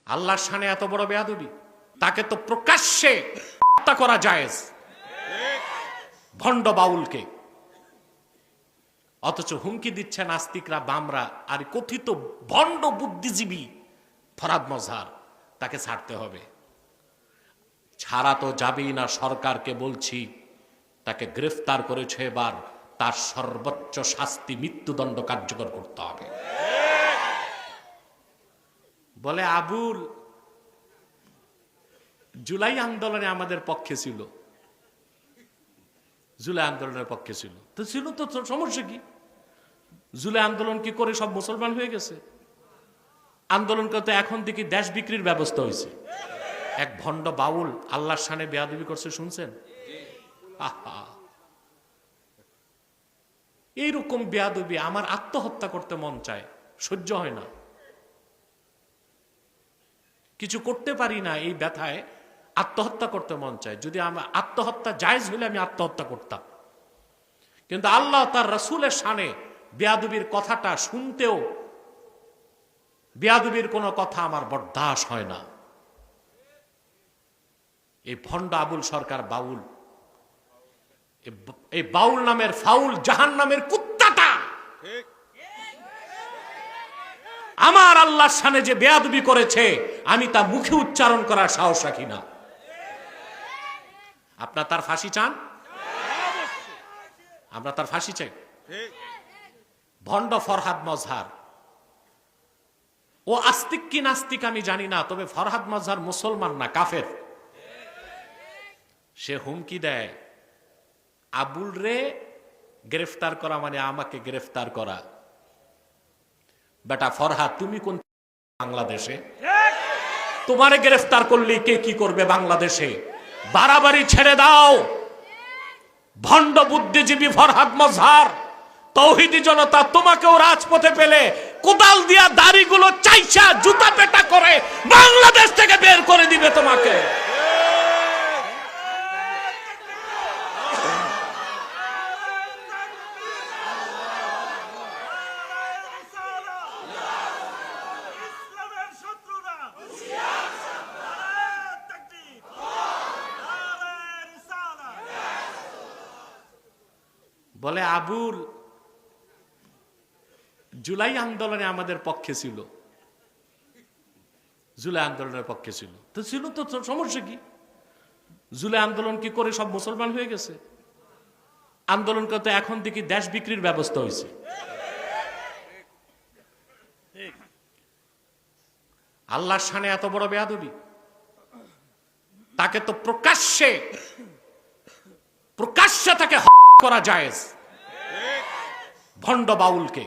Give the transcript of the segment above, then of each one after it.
আল্লাহর শানে এত বড় বেয়াদবি, তাকে তো প্রকাশ্যে হত্যা করা জায়েজ, ভণ্ড বাউলকে। অথচ হুমকি দিচ্ছে নাস্তিকরা, বামরা আর কথিত ভণ্ড বুদ্ধিজীবী ফরহাদ মজহার, তাকে ছাড়তে হবে। ছাড়া তো যাবেই না, সরকারকে বলছি তাকে গ্রেফতার করেছে, এবার তার সর্বোচ্চ শাস্তি মৃত্যুদণ্ড কার্যকর করতে হবে। বলে আবুল জুলাই আন্দোলনে আমাদের পক্ষে ছিল, জুলাই আন্দোলনের পক্ষে ছিল, তো ছিল তো সমস্যা কি? জুলাই আন্দোলন কি করে সব মুসলমান হয়ে গেছে? আন্দোলন করতে এখন দেখি দেশ বিক্রির ব্যবস্থা হয়েছে। এক ভণ্ড বাউল আল্লাহর শানে বেয়াদবি করছে, শুনছেন? এইরকম বেয়াদবি আমার আত্মহত্যা করতে মন চায়, সহ্য হয় না, কিছু করতে পারি না, এই ব্যথায় আত্মহত্যা করতে মন চায়। যদি আমার আত্মহত্যা জায়েজ হলে আমি আত্মহত্যা করতাম, কিন্তু আল্লাহ তার রাসূলের শানে বেয়াদবির কথাটা শুনতেও বেয়াদবির কোনো কথা আমার বরদাস্ত হয় না। এই ভণ্ড আবুল সরকার বাউল, এই বাউল নামের ফাউল জাহান্নামের কুত্তাটা আমার আল্লাহর শানে যে বেয়াদবি করেছে, আমি তা মুখে উচ্চারণ করার সাহস রাখি না। আপনার তার ফাঁসি চান? আমরা তার ফাঁসি চাই। ভণ্ড ফরহাদ মজহার, ও আস্তিক কি নাস্তিক আমি জানি না, তবে ফরহাদ মজহার মুসলমান না, কাফের। সে হুমকি দেয় আবুল রে গ্রেফতার করা মানে আমাকে গ্রেফতার করা। বেটা ফরহাদ, তুমি কোন বাংলাদেশে? তোমারে গ্রেফতার করলে কে কি করবে বাংলাদেশে? বাড়াবাড়ি ছেড়ে দাও। ভণ্ড বুদ্ধিজীবী ফরহাদ মজহার, তৌহিদি জনতা তোমাকেও রাজপথে পেলে কোদাল দিয়া দাড়িগুলো চাইছা জুতা পেটা করে বাংলাদেশ থেকে বের করে দিবে তোমাকে। বলে আবুল জুলাই আন্দোলনে আমাদের পক্ষে ছিল, জুলাই আন্দোলনের পক্ষে ছিল, তো ছিল তো সমস্যা কি? জুলাই আন্দোলন কি করে সব মুসলমান হয়ে গেছে? আন্দোলন করতে এখন দেখি দেশ বিক্রির ব্যবস্থা হয়েছে। আল্লাহর শানে এত বড় বেয়াদবি, তাকে তো প্রকাশ্যে তাকে হত্যা করা জায়েজ, ভণ্ড বাউলকে।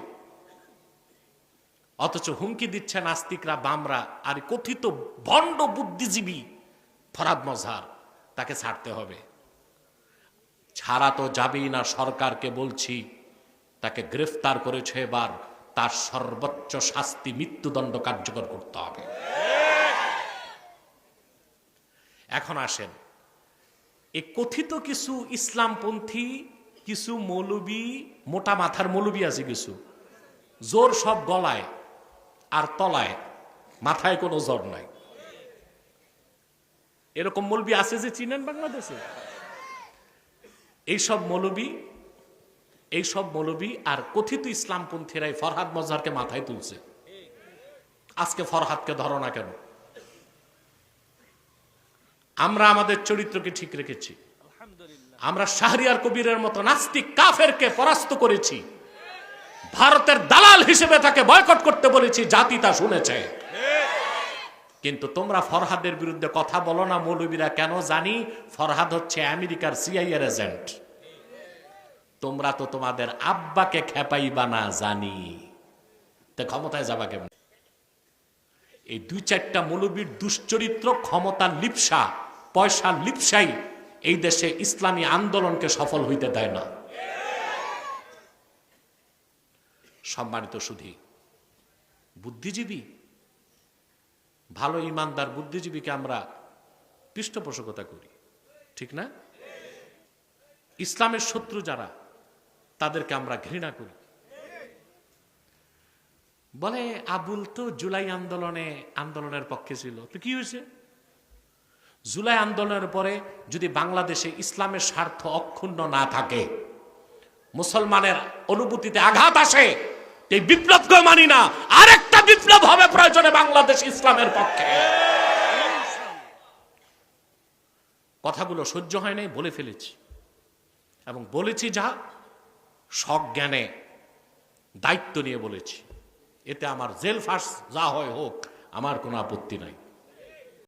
অথচ হুমকি দিচ্ছে নাস্তিকরা, বামরা আর কথিত ভণ্ড বুদ্ধিজীবী ফরহাদ মজহার, তাকে ছাড়তে হবে। ছাড়া তো যাবেই না, সরকারকে বলছি তাকে গ্রেফতার করেছে, এবার তার সর্বোচ্চ শাস্তি মৃত্যুদণ্ড কার্যকর করতে হবে। এখন আসেন, এই কথিত কিছু ইসলামপন্থী কিছু মৌলবী, মোটা মাথার মৌলবী আছে কিছু, জোর সব গলায় আর তলায়, মাথায় কোনো জোর নাই, এরকম মৌলবী আছে যে চিনেন বাংলাদেশে। এইসব মৌলবী আর কথিত ইসলামপন্থীরাই ফরহাদ মজহারকে মাথায় তুলছে। আজকে ফরহাদকে ধরো না কেন? আমরা আমাদের চরিত্রকে ঠিক রেখেছি, আমরা শাহরিয়ার কবিরের মতো নাস্তিক কাফেরকে পরাস্ত করেছি, ভারতের দালাল হিসেবে তাকে বয়কট করতে বলেছি, জাতি তা শুনেছে। কিন্তু তোমরা ফরহাদের বিরুদ্ধে কথা বলো না মৌলবীরা, কেন জানি ফরহাদ হচ্ছে আমেরিকার সিআইএর এজেন্ট। তোমরা তো তোমাদের আব্বাকে খেপাইবা না জানি, তা ক্ষমতায় যাবা কেমন? এই দুই চারটা মৌলবীর দুশ্চরিত্র, ক্ষমতার লিপ্সা, পয়সার লিপ্সাই এই দেশে ইসলামী আন্দোলনকে সফল হইতে দেয় না। সম্মানিত সুধী, বুদ্ধিজীবী, ভালো ইমানদার বুদ্ধিজীবীকে আমরা পৃষ্ঠপোষকতা করি, ঠিক না? ইসলামের শত্রু যারা, তাদেরকে আমরা ঘৃণা করি। বলে আবুল তো জুলাই আন্দোলনের পক্ষে ছিল, তো কি হয়েছে? জুলাই আন্দোলনের পরে যদি বাংলাদেশে ইসলামের স্বার্থ অক্ষুণ্ণ না থাকে, মুসলমানের অনুভূতিতে আঘাত আসে, এই বিপ্লবকে মানি না, আরেকটা বিপ্লব হবে প্রয়োজনে বাংলাদেশ ইসলামের পক্ষে। কথাগুলো সহ্য হয় নাই, বলে ফেলেছি, এবং বলেছি যা সজ্ঞানে দায়িত্ব নিয়ে বলেছি। এতে আমার জেল ফাঁস যা হয় হোক, আমার কোনো আপত্তি নাই।